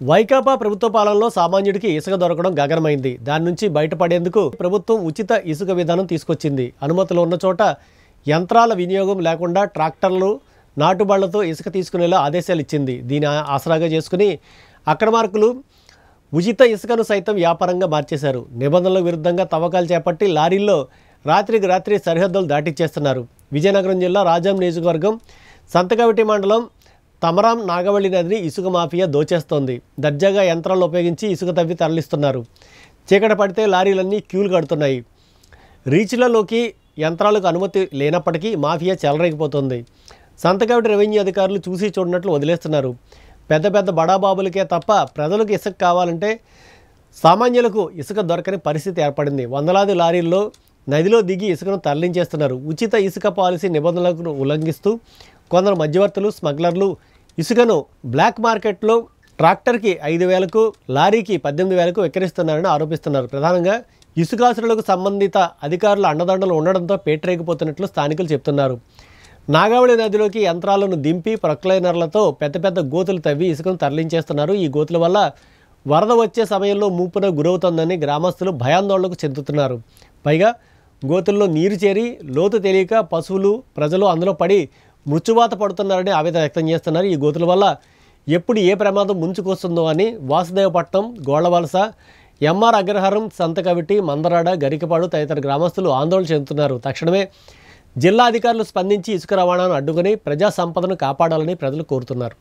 వైకాపా ప్రభుత్వ పాలనలో సామాన్యుడికి ఇసుక దొరకడం గగనమైంది. దాని నుంచి బయటపడేందుకు ప్రభుత్వం ఉచిత ఇసుక విధానం తీసుకొచ్చింది. అనుమతులు ఉన్న చోట యంత్రాల వినియోగం లేకుండా ట్రాక్టర్లు, నాటుబళ్లతో ఇసుక తీసుకునేలా ఆదేశాలు ఇచ్చింది. దీని ఆసరాగా చేసుకుని అక్రమార్కులు ఉచిత ఇసుకను సైతం వ్యాపారంగా మార్చేశారు. నిబంధనలకు విరుద్ధంగా తవ్వకాలు చేపట్టి లారీల్లో రాత్రికి రాత్రి సరిహద్దులు దాటిచ్చేస్తున్నారు. విజయనగరం జిల్లా రాజాం నియోజకవర్గం సంతకవిటి మండలం తమరాం నాగవల్లి నదిని ఇసుక మాఫియా దోచేస్తోంది. దర్జాగా యంత్రాలను ఉపయోగించి ఇసుక తవ్వి తరలిస్తున్నారు. చీకట పడితే లారీలన్నీ క్యూలు కడుతున్నాయి. రీచ్లలోకి యంత్రాలకు అనుమతి లేనప్పటికీ మాఫియా చెలరేగిపోతుంది. సంతకవిటి రెవెన్యూ అధికారులు చూసి చూడనట్లు వదిలేస్తున్నారు. పెద్ద పెద్ద బడాబాబులకే తప్ప ప్రజలకు ఇసుక కావాలంటే సామాన్యులకు ఇసుక దొరకని పరిస్థితి ఏర్పడింది. వందలాది లారీల్లో నదిలో దిగి ఇసుకను తరలించేస్తున్నారు. ఉచిత ఇసుక పాలసీ నిబంధనలను ఉల్లంఘిస్తూ కొందరు మధ్యవర్తులు, స్మగ్లర్లు ఇసుకను బ్లాక్ మార్కెట్లో ట్రాక్టర్కి 5,000కు, లారీకి 18,000కు విక్రయిస్తున్నారని ఆరోపిస్తున్నారు. ప్రధానంగా ఇసుకాసులకు సంబంధిత అధికారుల అండదండలు ఉండడంతో పేటరేగిపోతున్నట్లు స్థానికులు చెప్తున్నారు. నాగావళి నదిలోకి యంత్రాలను దింపి ప్రొక్లైనర్లతో పెద్ద పెద్ద గోతులు తవ్వి ఇసుకను తరలించేస్తున్నారు. ఈ గోతుల వల్ల వరద వచ్చే సమయంలో ముప్పున గురవుతోందని గ్రామస్తులు భయాందోళనకు చెందుతున్నారు. పైగా గోతుల్లో నీరు చేరి లోతు తెలియక పశువులు, ప్రజలు అందులో పడి మృత్యువాత పడుతున్నారని ఆవేదన వ్యక్తం చేస్తున్నారు. ఈ గోతుల వల్ల ఎప్పుడు ఏ ప్రమాదం ముంచుకొస్తుందో అని వాసుదేవపట్నం, గోళ్లవలస, ఎంఆర్ అగ్రహారం, సంతకవిటి, మందరాడ, గరికపాడు తదితర గ్రామస్తులు ఆందోళన చెందుతున్నారు. తక్షణమే జిల్లా అధికారులు స్పందించి ఇసుక రవాణాను అడ్డుకుని ప్రజా సంపదను కాపాడాలని ప్రజలు కోరుతున్నారు.